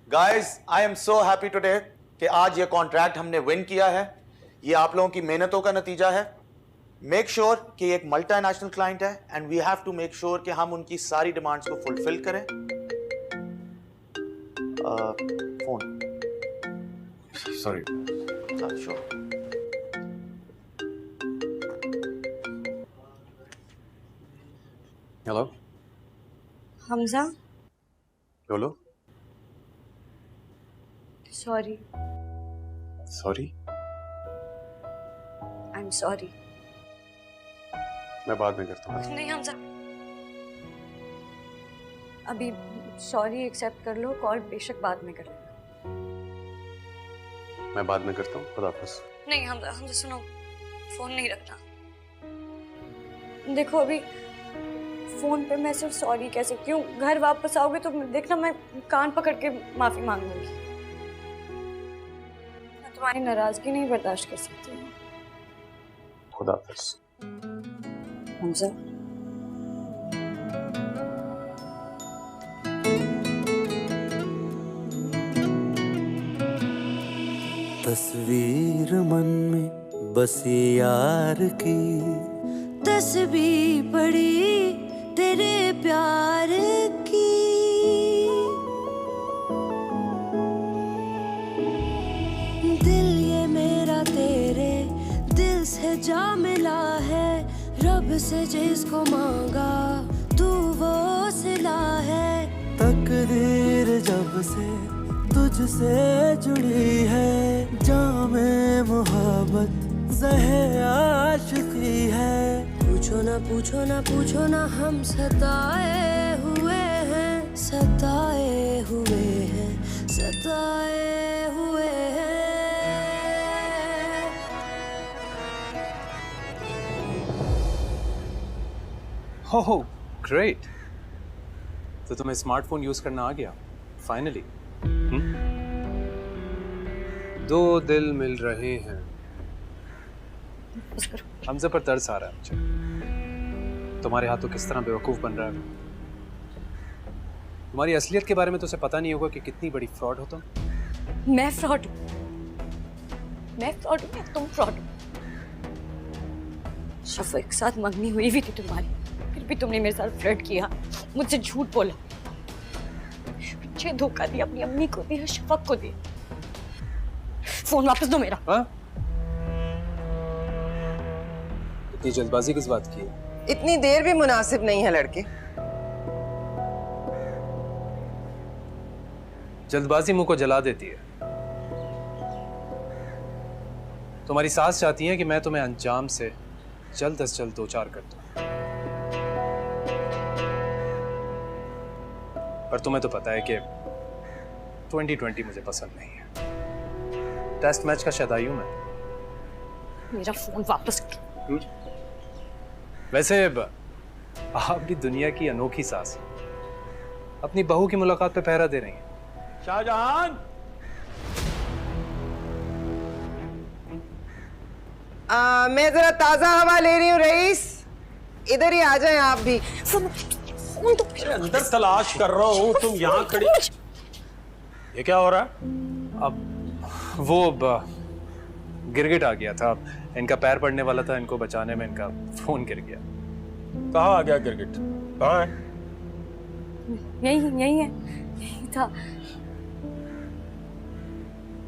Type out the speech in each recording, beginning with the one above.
Guys I am so happy today कि आज ये कॉन्ट्रैक्ट हमने विन किया है। ये आप लोगों की मेहनतों का नतीजा है। मेक श्योर कि ये एक मल्टीनेशनल क्लाइंट है and we have to make sure कि हम उनकी सारी डिमांड्स को फुलफिल करें। Phone sorry. Sure. Hello Hamza, बोलो। Sorry. Sorry? I am sorry. मैं बाद में करता हूँ। नहीं हमजा, अभी सॉरी एक्सेप्ट कर लो, कॉल बेशक बाद में कर लेना। मैं बाद में करता हूँ। खुदा हाफिज़। नहीं हमजा, हमजा सुनो, फोन नहीं रखना। देखो अभी फोन पे मैं सिर्फ सॉरी कह सकती हूँ, घर वापस आओगे तो देखना मैं कान पकड़ के माफी मांग लूंगी। मैं तुम्हारी नाराजगी नहीं बर्दाश्त कर सकती हूँ। खुदा हाफिज़। हमजा, तस्वीर मन में बसी यार की, तस्वीर पड़ी तेरे प्यार की। दिल ये मेरा तेरे दिल से जा मिला है, रब से जिसको मांगा तू वो सिला है। तकदीर जब से तुझसे जुड़ी है, जामे मोहब्बत ज़हे आशिकी है। पूछो ना पूछो ना पूछो ना, हम सताए हुए हैं, सताए हुए हैं, सताए हुए हैं। हो ग्रेट। तो तुम्हें स्मार्टफोन यूज करना आ गया फाइनली। दो दिल मिल रहे हैं। हमसे पर तरस आ रहा है मुझे। तुम्हारे हाथों किस तरह बेवकूफ बन रहा है। तुम्हारी असलियत के बारे में तो उसे पता नहीं होगा कि कितनी बड़ी फ्रॉड हो तुम। मैं फ्रॉड हूँ? मैं फ्रॉड हूँ या तुम फ्रॉड हो? शफा एक साथ मंगनी हुई भी थी तुम्हारी, फिर भी तुमने मेरे साथ फ्लर्ट किया, मुझसे झूठ बोला, मुझे धोखा दिया, अपनी अम्मी को दिया, शफक को दिया। फोन वापस दो मेरा। हाँ? इतनी जल्दबाजी किस बात की है? इतनी देर भी मुनासिब नहीं है लड़के। जल्दबाजी मुंह को जला देती है। तुम्हारी सास चाहती है कि मैं तुम्हें अंजाम से जल्द से जल्द दो चार कर दूं, पर तुम्हें तो पता है कि 2020 मुझे पसंद नहीं है। टेस्ट मैच का शदाई हूं मैं। मेरा फोन वापस करो। वैसे आप भी दुनिया की अनोखी सास हैं। अपनी बहू की मुलाकात पे पहरा दे रही हैं। शाहजहान, मैं जरा ताजा हवा ले रही हूँ रईस, इधर ही आ जाएं आप भी। फोन तो अंदर तलाश कर रहा हूँ, तुम यहाँ खड़ी। ये क्या हो रहा है? अब वो गिरगिट आ गया था, इनका पैर पड़ने वाला था, इनको बचाने में इनका फोन गिर गया। कहाँ आ गया गिरगिट? कहाँ है? यही यही है, यही था।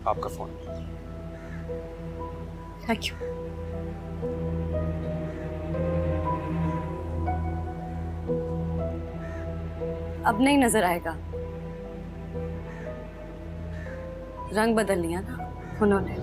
आपका फोन। Thank you. अब नहीं नजर आएगा, रंग बदल लिया ना उन्होंने।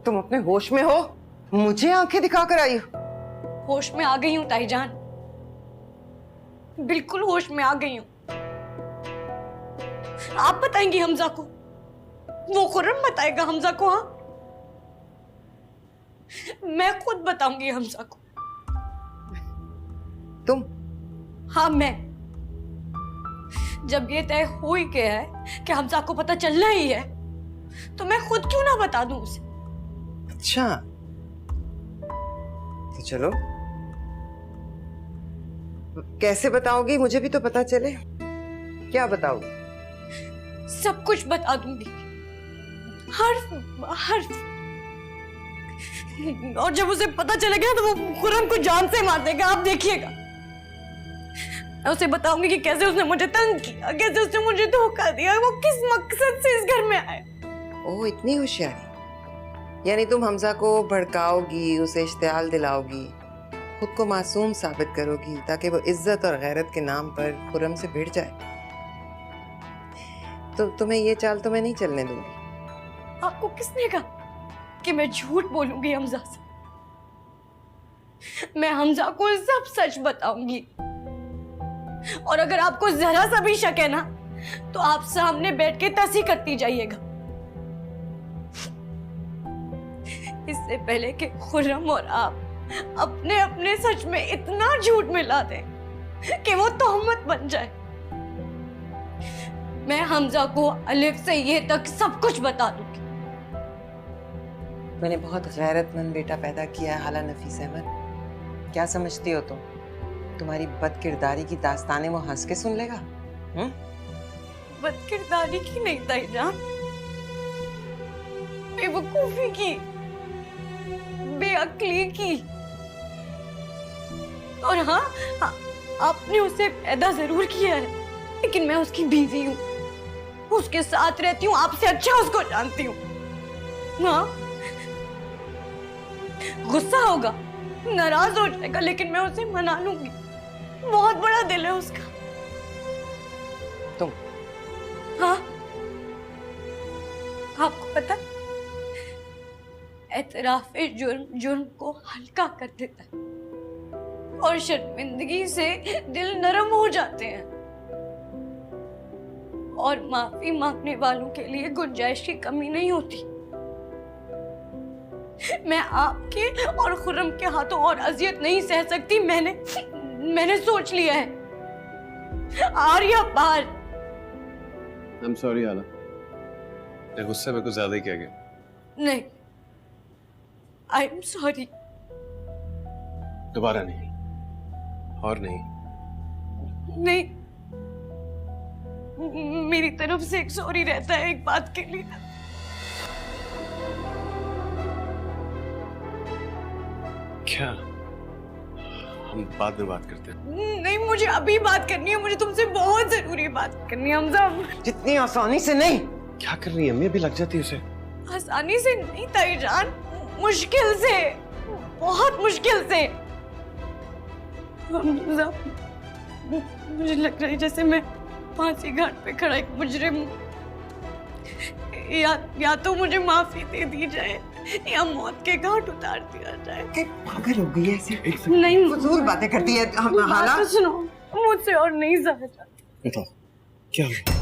तुम अपने होश में हो? मुझे आंखें दिखाकर आई हो? होश में आ गई हूँ ताईजान, बिल्कुल होश में आ गई हूँ। आप बताएंगी हमजा को? वो खुर्रम बताएगा हमजा को? हाँ, मैं खुद बताऊंगी हमजा को। तुम? हाँ, मैं। जब ये तय हो ही गया है कि हमजा को पता चलना ही है, तो मैं खुद क्यों ना बता दूं उसे? अच्छा, तो चलो, कैसे बताओगी? मुझे भी तो पता चले। क्या बताओगी? सब कुछ बता दूंगी, हर्फ हर्फ। और जब उसे पता चलेगा तो वो खुर्रम को जान से मार देगा, आप देखिएगा। मैं उसे बताऊंगी कि कैसे उसने मुझे तंग किया, कैसे उसने मुझे धोखा दिया, वो किस मकसद से इस घर में आया। ओह, इतनी होशियारी। यानी तुम हमजा को भड़काओगी, उसे इश्तियाल दिलाओगी, खुद को मासूम साबित करोगी ताकि वो इज्जत और गैरत के नाम पर खुर्रम से भिड़ जाए। तो तुम्हें ये चाल तो मैं नहीं चलने दूंगी। आपको किसने कहा कि मैं झूठ बोलूंगी हमजा से? मैं हमजा को सब सच बताऊंगी। और अगर आपको जरा सा भी शक है ना, तो आप सामने बैठ के तसी करती जाइएगा। इससे पहले कि खुर्रम और आप अपने अपने सच में इतना झूठ मिला दें कि वो तोहमत बन जाए, मैं हमजा को अलिफ से ये तक सब कुछ बता दूंगी। मैंने बहुत गैरतमंद बेटा पैदा किया है हाला नफीस अहमद। क्या समझती हो तुम? तुम्हारी बदकिरदारी की दास्तानें वो हंस के सुन लेगा? बदकिरदारी की नहीं ताईजान, बेवकूफी की, बेअक्ली की। और हाँ, आपने उसे पैदा जरूर किया है, लेकिन मैं उसकी बीवी हूँ, उसके साथ रहती हूँ, आपसे अच्छा उसको जानती हूँ। हाँ, गुस्सा होगा, नाराज हो जाएगा, लेकिन मैं उसे मना लूंगी। बहुत बड़ा दिल है उसका। तुम? हाँ, आपको पता है, एतराफ़े जुर्म जुर्म को हल्का कर देता है और शर्मिंदगी से दिल नरम हो जाते हैं, और माफी मांगने वालों के लिए गुंजाइश की कमी नहीं होती। मैं आपके और खुर्रम के हाथों और अजियत नहीं सह सकती। मैंने सोच लिया है। आर्या पार। I'm sorry आला, ये गुस्से में कुछ ज्यादा ही कह गया। नहीं, आई एम सॉरी। दोबारा नहीं, और नहीं। नहीं, मेरी तरफ से एक सॉरी रहता है एक बात के लिए। क्या? हम बाद में बात करते हैं। नहीं, मुझे अभी बात करनी है, मुझे तुमसे बहुत जरूरी बात करनी है हमजा। जितनी आसानी से नहीं। क्या कर रही है अम्मी? अभी लग जाती है उसे। आसानी से नहीं ताईजान, मुश्किल से, बहुत मुश्किल से। हमजा, मुझे लग रहा है जैसे मैं फांसी घाट पे खड़ा एक मुजरिम हूँ। या तो मुझे माफी दे दी जाए या मौत के घाट उतार दिया जाए। पागल हो गई है ऐसे? नहीं, फजूल बातें करती है। हम हाला, बात तो सुनो, मुझसे और नहीं सहा जाता। बताओ क्या हुआ?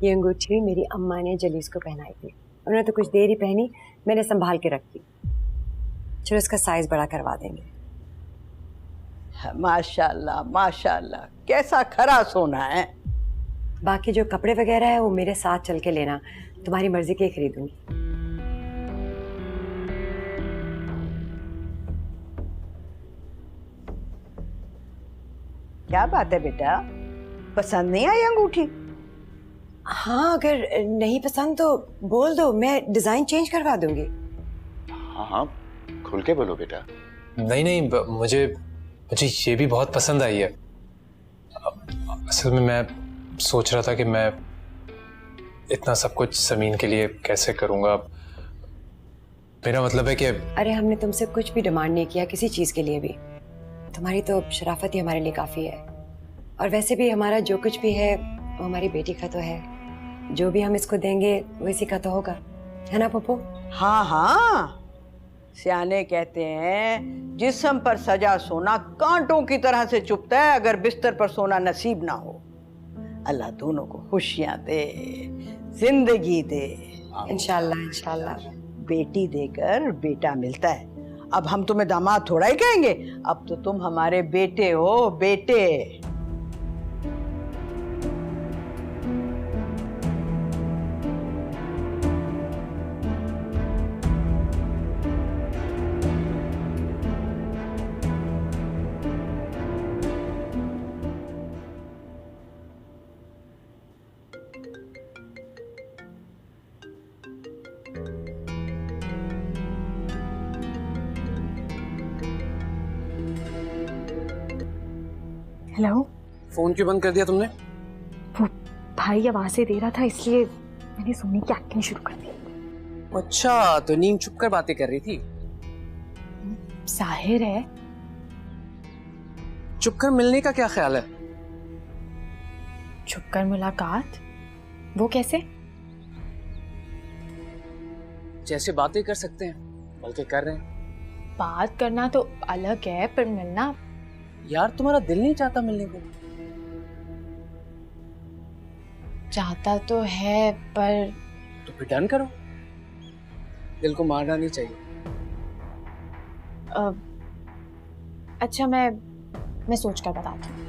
ये अंगूठी मेरी अम्मा ने जलीस को पहनाई थी। उन्होंने तो कुछ देर ही पहनी, मैंने संभाल के रखी। चलो इसका साइज बड़ा करवा देंगे। माशाल्लाह माशाल्लाह, कैसा खरा सोना है। बाकी जो कपड़े वगैरह है वो मेरे साथ चल के लेना, तुम्हारी मर्जी के खरीदूंगी। क्या बात है बेटा, पसंद नहीं आई अंगूठी? हाँ, अगर नहीं पसंद तो बोल दो, मैं डिजाइन चेंज करवा दूंगी। हाँ हाँ, खुल के बोलो बेटा। नहीं, मुझे ये भी बहुत पसंद आई है। असल में मैं सोच रहा था कि मैं इतना सब कुछ ज़मीन के लिए कैसे करूँगा। मेरा मतलब है कि अरे हमने तुमसे कुछ भी डिमांड नहीं किया किसी चीज़ के लिए भी। तुम्हारी तो शराफत ही हमारे लिए काफ़ी है। और वैसे भी हमारा जो कुछ भी है वो हमारी बेटी का तो है। जो भी हम इसको देंगे वो इसी का तो होगा, है ना पप्पू? हाँ हाँ, सियाने कहते हैं जिस्म पर सजा सोना कांटों की तरह से चुभता है अगर बिस्तर पर सोना नसीब ना हो। अल्लाह दोनों को खुशियां दे, जिंदगी दे। इंशाल्लाह इंशाल्लाह। बेटी देकर बेटा मिलता है। अब हम तुम्हें दामाद थोड़ा ही कहेंगे, अब तो तुम हमारे बेटे हो, बेटे। हेलो। फोन क्यों बंद कर दिया तुमने? वो भाई आवाजें दे रहा था इसलिए मैंने सोने की एक्टिंग शुरू कर दी। अच्छा, तो नीम छुप कर बातें कर रही थी? जाहिर है। छुप कर मिलने का क्या ख्याल है? छुप कर मुलाकात? वो कैसे? जैसे बातें कर सकते हैं बल्कि कर रहे हैं। बात करना तो अलग है, पर मिलना। यार तुम्हारा दिल नहीं चाहता मिलने को? चाहता तो है, पर तो फिर डन करो, दिल को मारना नहीं चाहिए। अच्छा, मैं सोच कर बताती हूँ।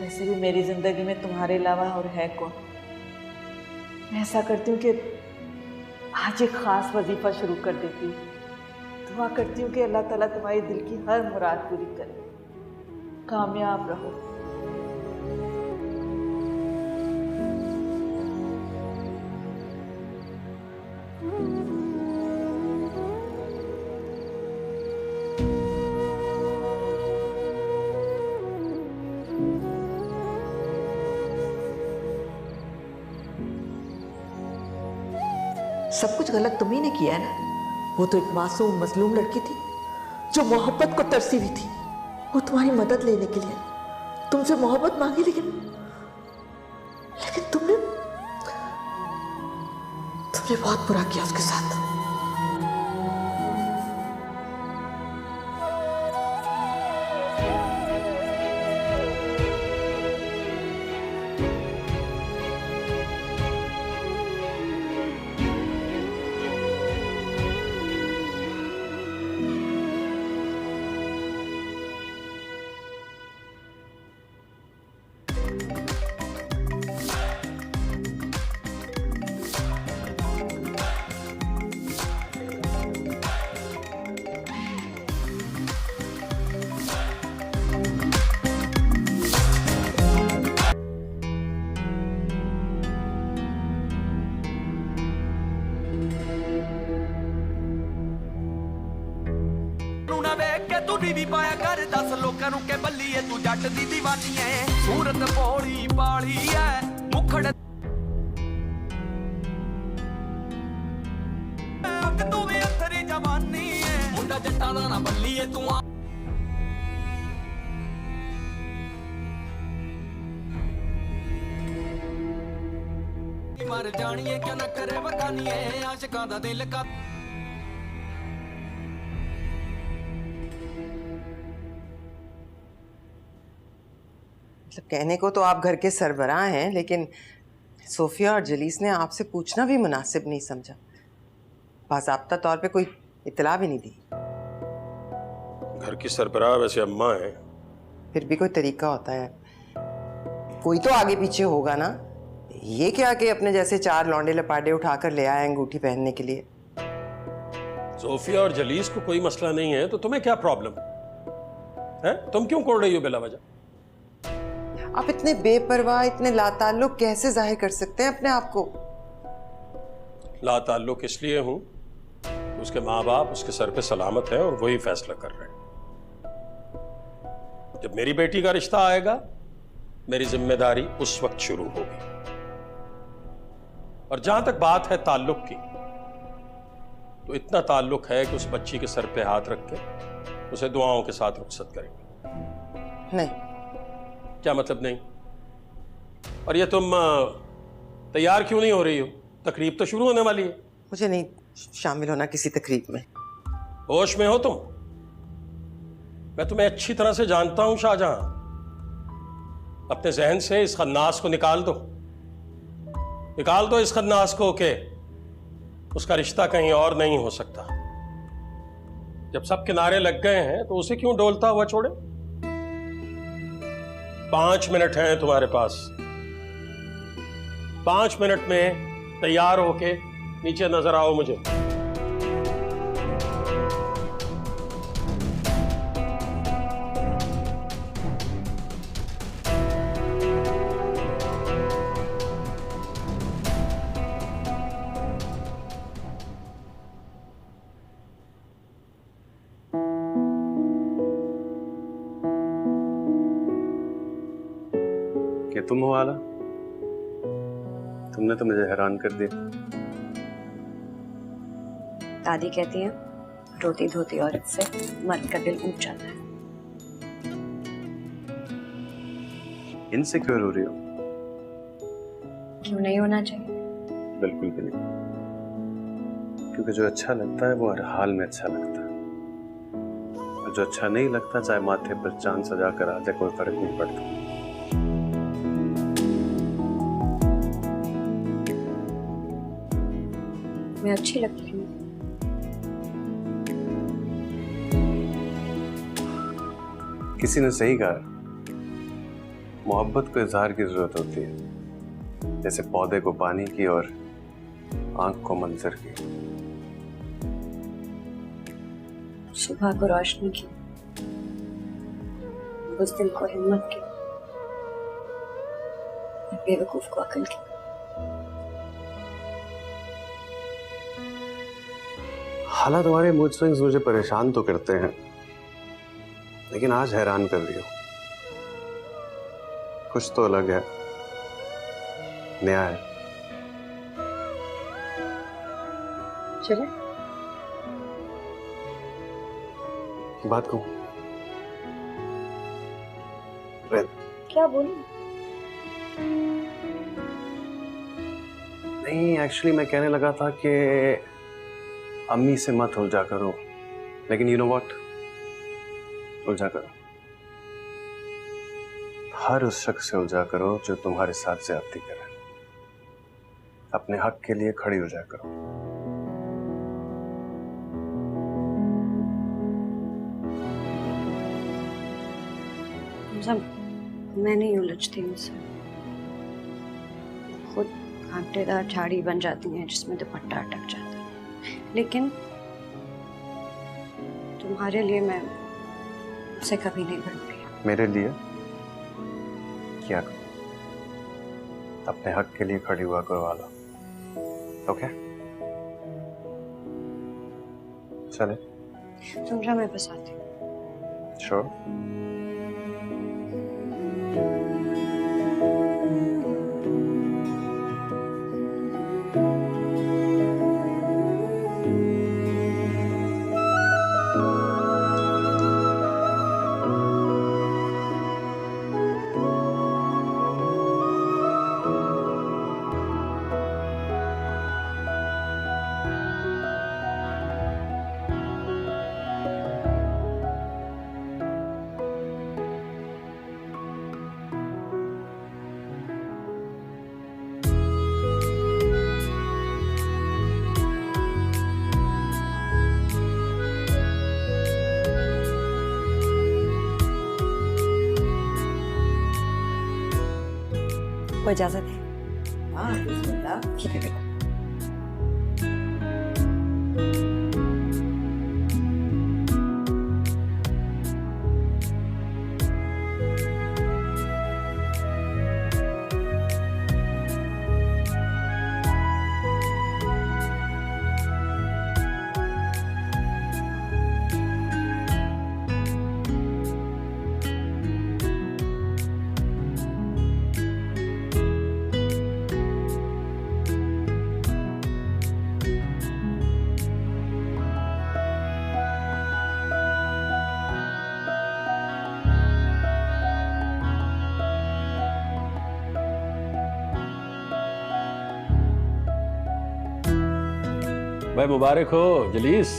वैसे भी मेरी जिंदगी में तुम्हारे अलावा और है कौन। मैं ऐसा करती हूँ कि आज एक खास वजीफा शुरू कर देती हूँ। दुआ करती हूँ कि अल्लाह ताला तुम्हारे दिल की हर मुराद पूरी करे। कामयाब रहो। सब कुछ गलत तुम्ही ने किया है ना। वो तो एक मासूम मजलूम लड़की थी जो मोहब्बत को तरसी हुई थी। वो तुम्हारी मदद लेने के लिए तुमसे मोहब्बत मांगी, लेकिन तुमने बहुत बुरा किया उसके साथ। भी पाया कर 10 लोगों के बल्लीए तू जट दी दीवानी है। सूरत पौड़ी पाली है मुखड़ तू भी अथरी जवानी है। मुंडा जट्टा दा ना बल्लीए तू मर जानी है क्या न करे बगानी है। आशिकां दा दिल का मतलब कहने को तो आप घर के सरबराह हैं, लेकिन सोफिया और जलीस ने आपसे पूछना भी मुनासिब नहीं समझा। बाज़ाब्ता तौर पे कोई इत्तला भी नहीं दी। घर की सरबराह वैसे अम्मा है। फिर भी कोई तरीका होता है, कोई तो आगे पीछे होगा ना। ये क्या कि अपने जैसे 4 लौंडे लपाडे उठाकर ले आए अंगूठी पहनने के लिए। सोफिया और जलीस को कोई मसला नहीं है तो तुम्हें क्या प्रॉब्लम है? तुम क्यों कोड़ रही हो बिला वजह? आप इतने बेपरवाह, इतने लाताल्लुक कैसे जाहिर कर सकते हैं अपने आप को? लाताल्लुक इसलिए हूं कि उसके माँ बाप उसके सर पे सलामत है और वही फैसला कर रहे हैं। जब मेरी बेटी का रिश्ता आएगा मेरी जिम्मेदारी उस वक्त शुरू होगी। और जहां तक बात है ताल्लुक की, तो इतना ताल्लुक है कि उस बच्ची के सर पे हाथ रख के उसे दुआओं के साथ रुखसत करेंगे। नहीं। क्या मतलब नहीं? और ये तुम तैयार क्यों नहीं हो रही हो? तकरीब तो शुरू होने वाली है। मुझे नहीं शामिल होना किसी तकरीब में। होश में हो तुम? मैं तुम्हें अच्छी तरह से जानता हूं शाहजहां। अपने जहन से इस खन्नास को निकाल दो इस खन्नास को के उसका रिश्ता कहीं और नहीं हो सकता। जब सब किनारे लग गए हैं तो उसे क्यों डोलता हुआ छोड़े? 5 मिनट हैं तुम्हारे पास। 5 मिनट में तैयार होके नीचे नजर आओ मुझे। कि तुम हो आला? तुमने तो मुझे हैरान कर दिया। दादी कहती है रोती धोती औरत से मर्द का दिल ऊब जाता है। इनसिक्योर हो रही हो? क्यों नहीं होना चाहिए? बिल्कुल भी नहीं, क्योंकि जो अच्छा लगता है वो हर हाल में अच्छा लगता है, और जो अच्छा नहीं लगता चाहे माथे पर चांद सजा कर आ जाए कोई फर्क नहीं पड़ता। मैं अच्छी लगती हूँ। किसी ने सही कहा, मोहब्बत को इजहार की जरूरत होती है, जैसे पौधे को पानी की और आंख को मंजर की। सुबह को रोशनी की, उस दिल को हिम्मत की, बेवकूफ को अकल की। हालात तुम्हारे मूड स्विंग्स मुझे परेशान तो करते हैं, लेकिन आज हैरान कर रही हो। कुछ तो अलग है, नया है। चले बात कहूं? क्या बोलूं? नहीं, एक्चुअली मैं कहने लगा था कि अम्मी से मत उलझा करो, लेकिन यू नो व्हाट, उलझा करो। हर उस शख्स से उलझा करो जो तुम्हारे साथ ज्यादती करे। अपने हक के लिए खड़ी हो जा करो। मैं नहीं उलझती उनसे। खुद कांटेदार झाड़ी बन जाती हैं जिसमें दुपट्टा अटक जाता है, लेकिन तुम्हारे लिए मैं उसे कभी नहीं बनती। मेरे लिए क्या करो? अपने हक के लिए खड़ी हुआ करो वाला। ओके चले। समझा, मैं बस आती हूँ। श्योर। वो इजाजत है। हाँ बिस्मिल्लाह। ठीक है बेटा। भाई मुबारक हो जलीस।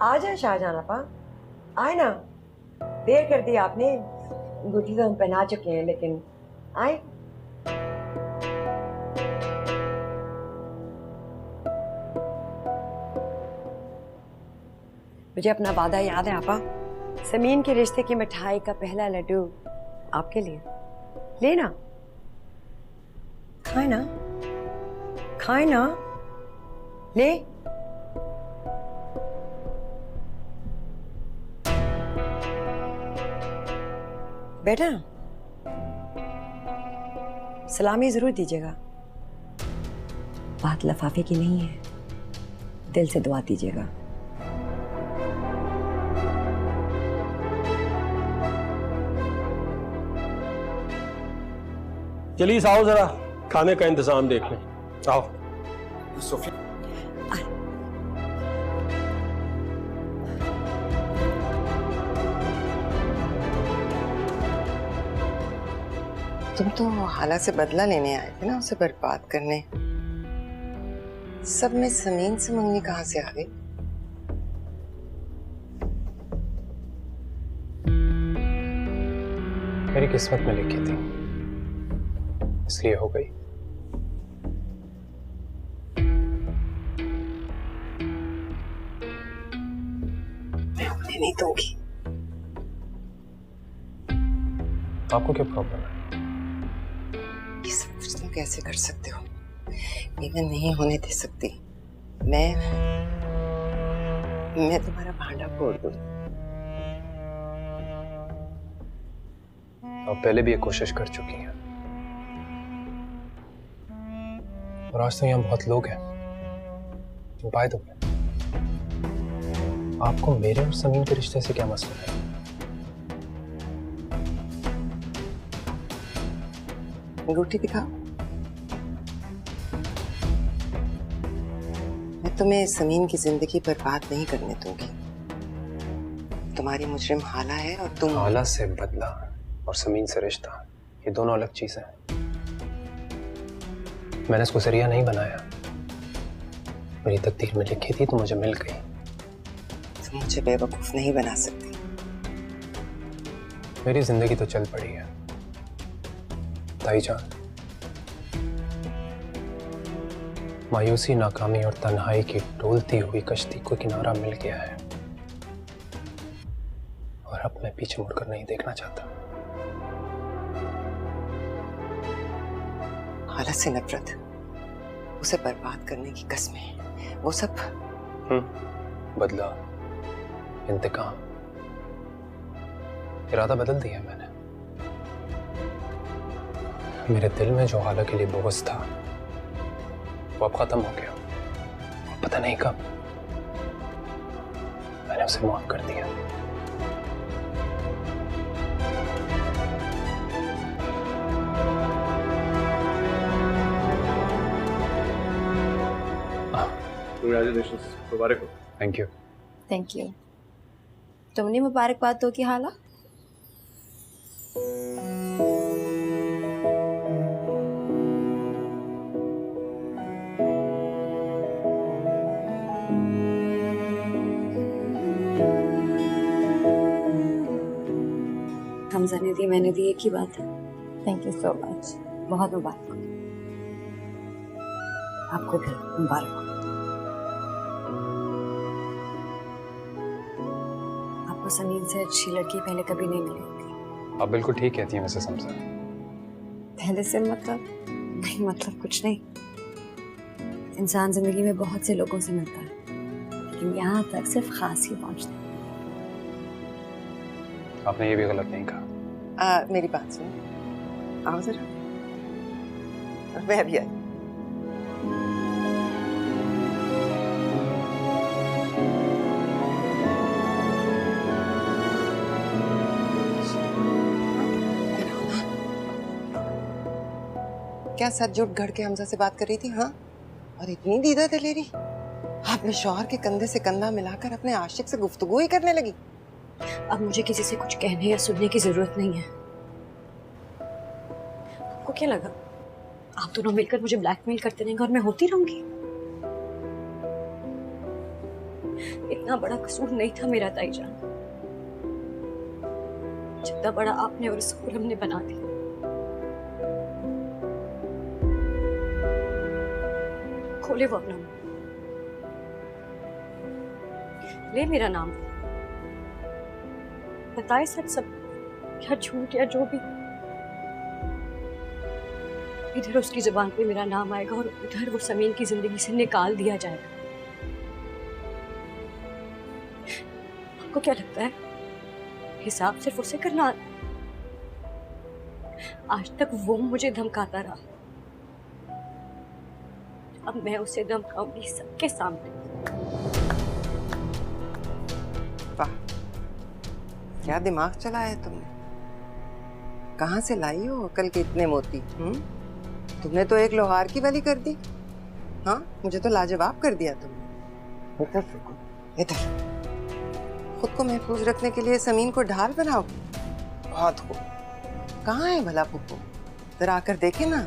आ जाए शाहजहां आपा, आए ना। देर कर दी आपने, अंगूठी तो हम पहना चुके हैं, लेकिन आए। मुझे अपना वादा याद है आपा, समीन के रिश्ते की मिठाई का पहला लड्डू आपके लिए। लेना, खाए ना, खाए ना, ले। बेटा सलामी जरूर दीजिएगा, बात लफाफे की नहीं है, दिल से दुआ दीजिएगा। जलीस आओ जरा खाने का इंतजाम देख लें। आओ। सोफिया तुम तो हाला से बदला लेने आए थे ना, उसे बर्बाद करने। सब में समीन से मंगनी कहां से आ गई? मेरी किस्मत में लिखी थी, इसलिए हो गई। मैं होने नहीं दूंगी। आपको क्या प्रॉब्लम है? ये सब कुछ तुम कैसे कर सकते हो? ये मैं नहीं होने दे सकती। मैं तुम्हारा भांडा फोड़ दूं। आप पहले भी ये कोशिश कर चुकी हैं, और आज तो यहाँ बहुत लोग हैं। बाय द वे, आपको मेरे और समीन के रिश्ते से क्या मसला है? अंगूठी दिखाओ। मैं तुम्हें समीन की जिंदगी बर्बाद नहीं करने दूंगी। तुम्हारी मुजरिम हाला है और तुम। हाला से बदला और समीन से रिश्ता, ये दोनों अलग चीजें हैं। मैंने इसको जरिया नहीं बनाया, मेरी तकदीर में लिखी थी तो मुझे मिल गई। तुम मुझे बेवकूफ नहीं बना सकती। मेरी जिंदगी तो चल पड़ी है ताईजान। मायूसी, नाकामी और तन्हाई की डोलती हुई कश्ती को किनारा मिल गया है, और अब मैं पीछे मुड़कर नहीं देखना चाहता। हालत से नफरत, उसे बर्बाद करने की कसमें, वो सब। बदला, इंतकाम, इरादा बदल दिया मैंने। मेरे दिल में जो हाला के लिए बोझ था वो अब खत्म हो गया। पता नहीं कब मैंने उसे माफ कर दिया। Congratulations. मुबारक हो. Thank you. Thank you. तुमने मुबारकबाद दो की हाला? हमजा ने दी, मैंने दी, एक ही बात है. Thank you so much. बहुत मुबारक हो. आपको भी मुबारक हो. आपको समीन से अच्छी लड़की पहले कभी नहीं मिली होगी. आप बिल्कुल ठीक कहती हैं मिसेस हमजा. पहले से मतलब नहीं, मतलब कुछ नहीं. इंसान जिंदगी में बहुत से लोगों से मिलता है, लेकिन यहाँ तक सिर्फ खास ही पहुँचते हैं. आपने ये भी गलत नहीं कहा. मेरी बात सुनो, आओ जरा. मैं अभी आई. क्या सच जुट गढ़ के हमजा से बात कर रही थी? हाँ, और इतनी दीदा दलेरी अपने शौहर के कंधे से कंधा मिलाकर अपने आशिक से गुफ्तगू ही करने लगी. अब मुझे किसी से कुछ कहने या सुनने की जरूरत नहीं है. आपको क्या लगा आप दोनों मिलकर मुझे ब्लैकमेल करते रहेंगे और मैं होती रहूंगी? इतना बड़ा कसूर नहीं था मेरा ताईजान, जितना बड़ा आपने और इस खुरम ने बना दिया. खोले वो अपना मुंह, ले मेरा नाम, बताए सच सब, या झूठ या जो भी. इधर उसकी जुबान पे मेरा नाम आएगा और उधर वो समीन की जिंदगी से निकाल दिया जाएगा. आपको क्या लगता है हिसाब सिर्फ उसे करना आता? आज तक वो मुझे धमकाता रहा, अब मैं उसे धमकाऊंगी सबके सामने. वाह, क्या दिमाग चलाया है तुमने. कहाँ से लाई हो अकल के इतने मोती? तुमने तो एक लोहार की बलि कर दी. हाँ, मुझे तो लाजवाब कर दिया तुमने. इधर खुद को महफूज रखने के लिए समीन को ढाल बनाओगे? बहुत खूब. कहाँ है भला पुप्पू? जरा आकर देखे ना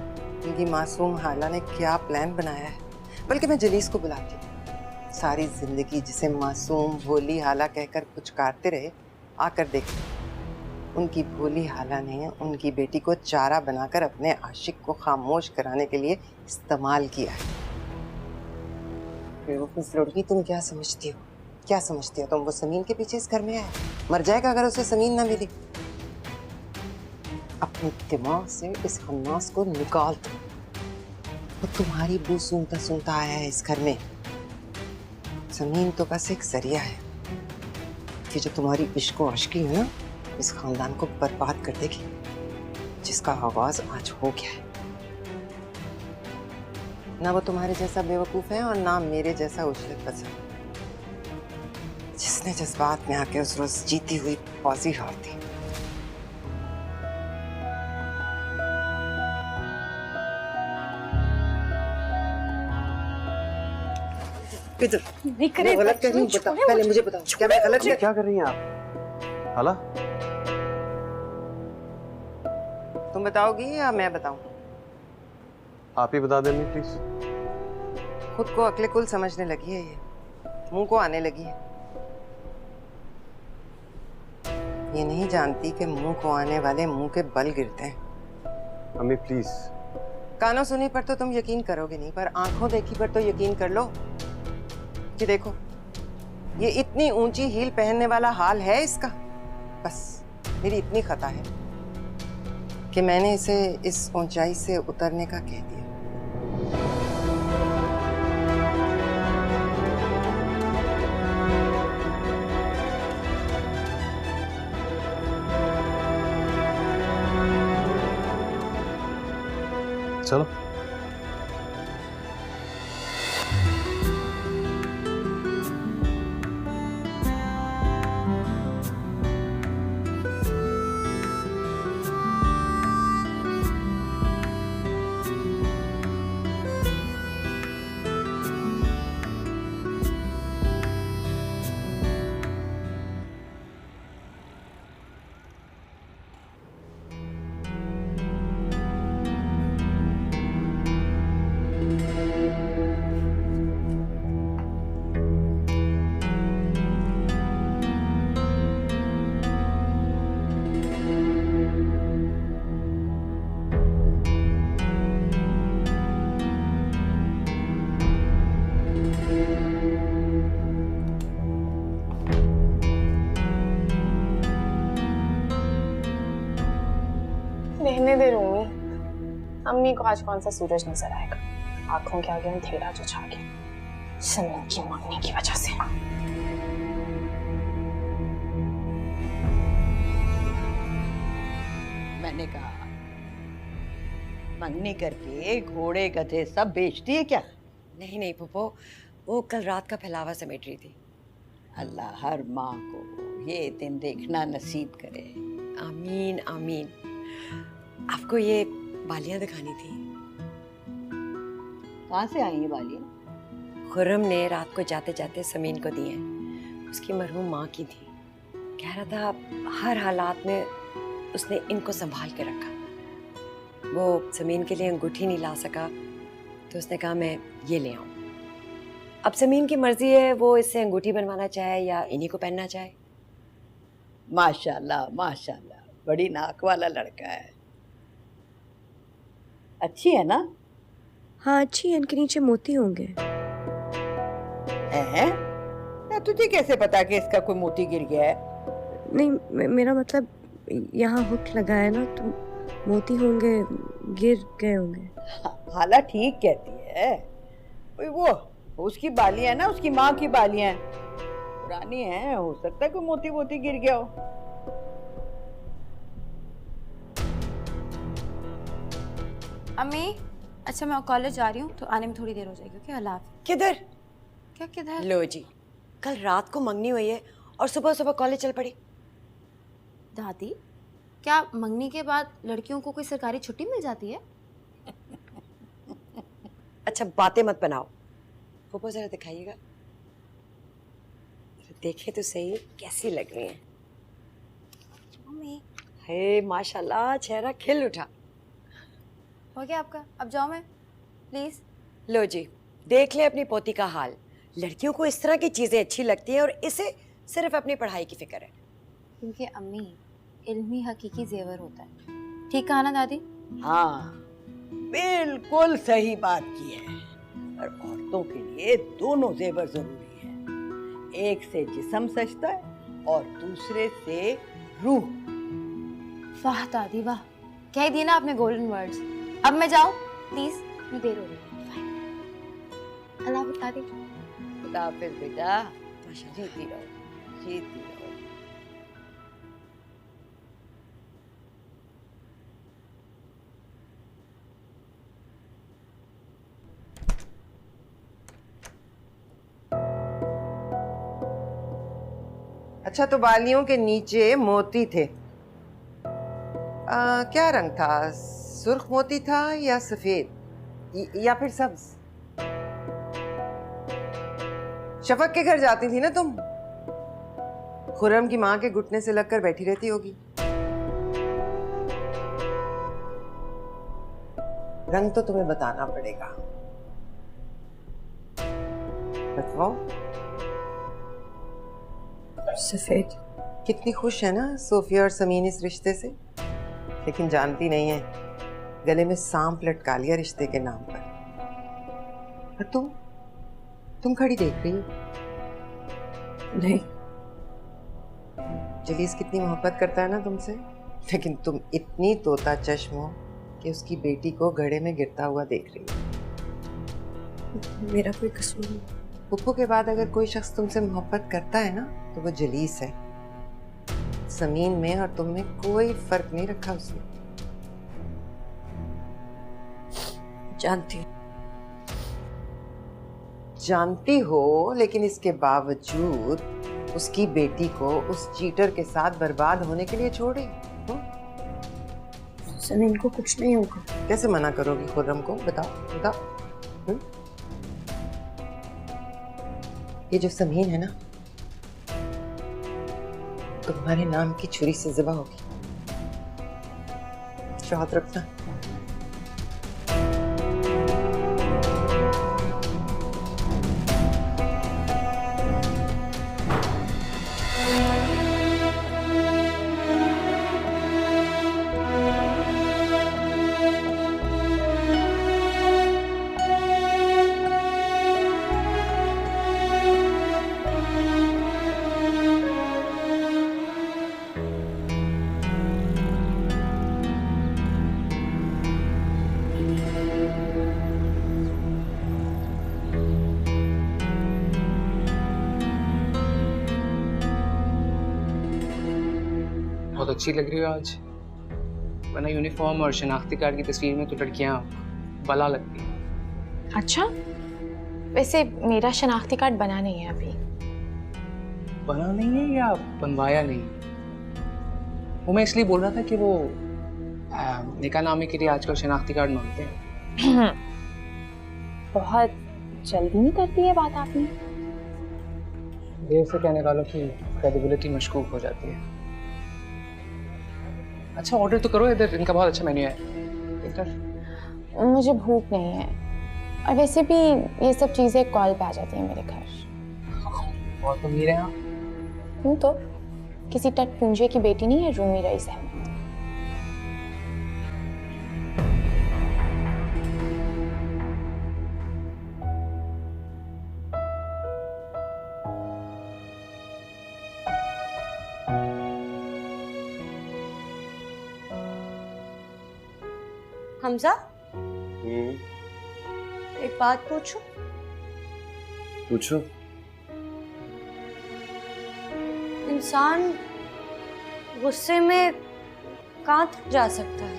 उनकी मासूम हाला ने क्या प्लान बनाया है. बल्कि मैं जलीस को बुलाती हूँ. सारी जिंदगी जिसे मासूम भोली हाला कहकर पुचकारते रहे, आकर देखें उनकी भोली हाला ने उनकी बेटी को चारा बनाकर अपने आशिक को खामोश कराने के लिए इस्तेमाल किया है. बेवकूफ लड़की, तुम क्या समझती हो? क्या समझती हो तुम? वो समीन के पीछे इस घर में आया, मर जाएगा अगर उसे समीन ना मिली. अपने दिमाग से इस खन्नास को निकाल दो. वो तुम्हारी बू सुनता सुनता आया है इस घर में. समीन तो बस एक जरिया है कि जो तुम्हारी इश्क और आशिकी है ना, इस खानदान को बर्बाद कर देगी, जिसका आगाज आज हो गया है. ना वो तुम्हारे जैसा बेवकूफ है और ना मेरे जैसा उछलत पसंद, जिसने जज्बात में आके उस रोज जीती हुई बाजी हार दी. नहीं करे. मैं गलत कर रही हूँ? बताओ, पहले मुझे बताओ, क्या मैं गलत क्या कर रही हैं आप? हाला, तुम बताओगी या मैं बताऊं? आप ही बता देंगे प्लीज. खुद को अक्ले कुल समझने लगी है ये, मुंह को आने लगी है. ये नहीं जानती कि मुंह को आने वाले मुंह के बल गिरते हैं. अम्मी प्लीज. कानों सुनी पर तो तुम यकीन करोगे नहीं, पर आंखों देखी पर तो यकीन कर लो. कि देखो, ये इतनी ऊंची हील पहनने वाला हाल है इसका. बस मेरी इतनी खता है कि मैंने इसे इस ऊंचाई से उतरने का कह दिया. चलो. अम्मी को आज कौन सा सूरज नजर आएगा। आंखों के आगे अंधेरा जो छा गया समीन की मंगनी की वजह से। मैंने कहा मंगनी करके घोड़े गधे सब बेचती है क्या? नहीं नहीं फूफो, वो कल रात का फैलावा समेट रही थी। अल्लाह हर माँ को ये दिन देखना नसीब करे। आमीन आमीन। आपको ये बालियां दिखानी थी। कहाँ से आई ये बालियां? खुर्रम ने रात को जाते जाते समीन को दी हैं। उसकी मरहूम माँ की थी। कह रहा था हर हालात में उसने इनको संभाल के रखा। वो समीन के लिए अंगूठी नहीं ला सका तो उसने कहा मैं ये ले आऊं। अब समीन की मर्जी है वो इससे अंगूठी बनवाना चाहे या इन्हीं को पहनना चाहे। माशाल्लाह माशाल्लाह, बड़ी नाक वाला लड़का है। अच्छी है ना? हाँ अच्छी है, इनके नीचे मोती होंगे। हैं? ना तुझे कैसे पता कि इसका कोई मोती गिर गया है? नहीं मेरा मतलब यहाँ हुक लगा है ना, तो मोती होंगे, गिर गए होंगे। हाला ठीक कहती है। वो उसकी बालियां है ना, उसकी माँ की बालियां हैं, पुरानी हैं, हो सकता है कोई मोती वोती गिर गया हो। अम्मी अच्छा मैं कॉलेज जा रही हूँ तो आने में थोड़ी देर हो जाएगी। ओके अल्लाह हाफ़िज़। किधर? क्या किधर? लो जी, कल रात को मंगनी हुई है और सुबह सुबह कॉलेज चल पड़ी। दादी क्या मंगनी के बाद लड़कियों को कोई सरकारी छुट्टी मिल जाती है? अच्छा बातें मत बनाओ। फूफो जरा दिखाइएगा, देखे तो सही कैसी लग रही है। मम्मी हे माशाल्लाह, चेहरा खिल उठा। हो गया आपका? अब जाओ मैं प्लीज। लो जी, देख ले अपनी पोती का हाल। लड़कियों को इस तरह की चीजें अच्छी लगती है और इसे सिर्फ अपनी पढ़ाई की फिक्र है। क्योंकि अम्मी इल्म ही हकीकी जेवर होता है। ठीक कहा ना दादी? हाँ बिल्कुल सही बात की है। और औरतों के लिए दोनों जेवर जरूरी है। एक से जिस्म सजता है और दूसरे से रूह। वाह दादी वाह, कह दिए ना आपने गोल्डन वर्ड्स। अब मैं जाऊं प्लीज, मैं देर हो रही है। अल्लाह हाफ़िज़ दादी। खुदा हाफ़िज़ बेटा, जीती रहो जीती रहो। अच्छा तो बालियों के नीचे मोती थे। क्या रंग था? सुर्ख मोती था या सफेद या फिर सब्ज? शफक के घर जाती थी ना तुम? खुर्रम की माँ के घुटने से लगकर बैठी रहती होगी। रंग तो तुम्हें बताना पड़ेगा। बताओ। सफेद। कितनी खुश है ना सोफिया और समीन इस रिश्ते से, लेकिन जानती नहीं है गले में सांप लटका लिया रिश्ते के नाम पर। और तुम खड़ी देख रही हो। नहीं, जलीस कितनी मोहब्बत करता है ना तुमसे, लेकिन तुम इतनी तोता चश्म हो कि उसकी बेटी को घड़े में गिरता हुआ देख रही हो। मेरा कोई कसूर नहीं। पुप्पू के बाद अगर कोई शख्स तुमसे मोहब्बत करता है ना तो वो जलीस है। समीन में और तुम में कोई फर्क नहीं रखा उसने। जानती हो, लेकिन इसके बावजूद उसकी बेटी को उस चीटर के साथ बर्बाद होने के लिए छोड़े। समीन को कुछ नहीं होगा। कैसे मना करोगी खुर्रम को? बताओ बताओ। ये जो समीन है ना, तुम्हारे नाम की छुरी से ज़िबा होगी। याद रखना। अच्छी लग रही हो आज, वरना यूनिफॉर्म और शनाख्ती कार्ड की तस्वीर में तो लड़कियां बला लगती हैं। अच्छा, वैसे मेरा शनाख्ती कार्ड बना नहीं है अभी। बना नहीं है या बनवाया नहीं? वो मैं इसलिए बोल रहा था कि वो निकाह नामे के लिए आजकल शनाख्ती कार्ड मांगते हैं। बहुत जल्दी नहीं कर दी है बात आपने। देर से कहने वालों की क्रेडिबिलिटी मशकूक हो जाती है। अच्छा ऑर्डर तो करो, इधर इनका बहुत अच्छा मेन्यू है। इधर मुझे भूख नहीं है, और वैसे भी ये सब चीज़ें कॉल पे आ जाती हैं मेरे घर। बहुत अमीर हैं आप। हूँ तो, किसी टट पूंजे की बेटी नहीं है, रूमी रईस है। हमजा, एक बात पूछूं? पूछो। इंसान गुस्से में कहाँ तक जा सकता है?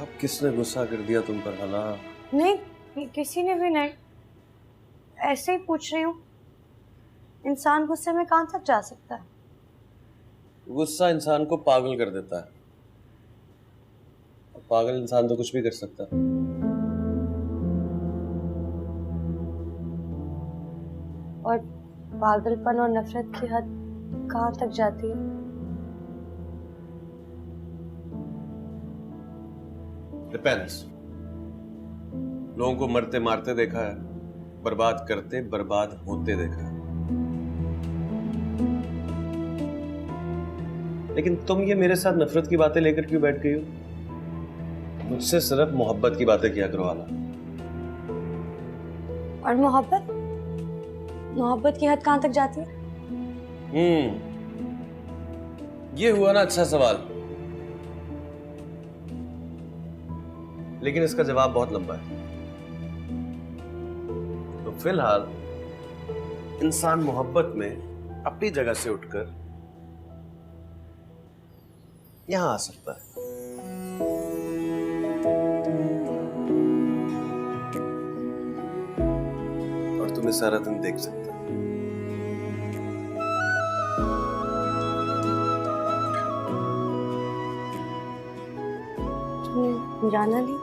अब किसने गुस्सा कर दिया तुम पर हाला? नहीं, किसी ने भी नहीं, ऐसे ही पूछ रही हूँ। इंसान गुस्से में कहाँ तक जा सकता है? गुस्सा इंसान को पागल कर देता है। पागल इंसान तो कुछ भी कर सकता है। और पागलपन और नफरत की हद कहाँ तक जाती है? डिपेंड्स। लोगों को मरते मारते देखा है, बर्बाद करते बर्बाद होते देखा है। लेकिन तुम ये मेरे साथ नफरत की बातें लेकर क्यों बैठ गई हो? मुझसे सिर्फ मोहब्बत की बातें किया करो आला। और मोहब्बत की हद कहाँ तक जाती है? ये हुआ ना अच्छा सवाल, लेकिन इसका जवाब बहुत लंबा है। तो फिलहाल इंसान मोहब्बत में अपनी जगह से उठकर यहां आ सकता है। और तुम्हें सारा दिन देख सकता है। जाना नहीं?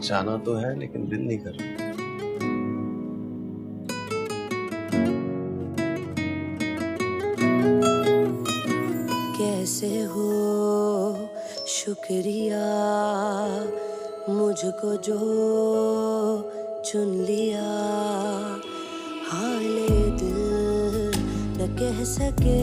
जाना तो है लेकिन दिल नहीं कर रहा। कैसे हो शुक्रिया मुझको जो चुन लिया, हाले दिल न कह सके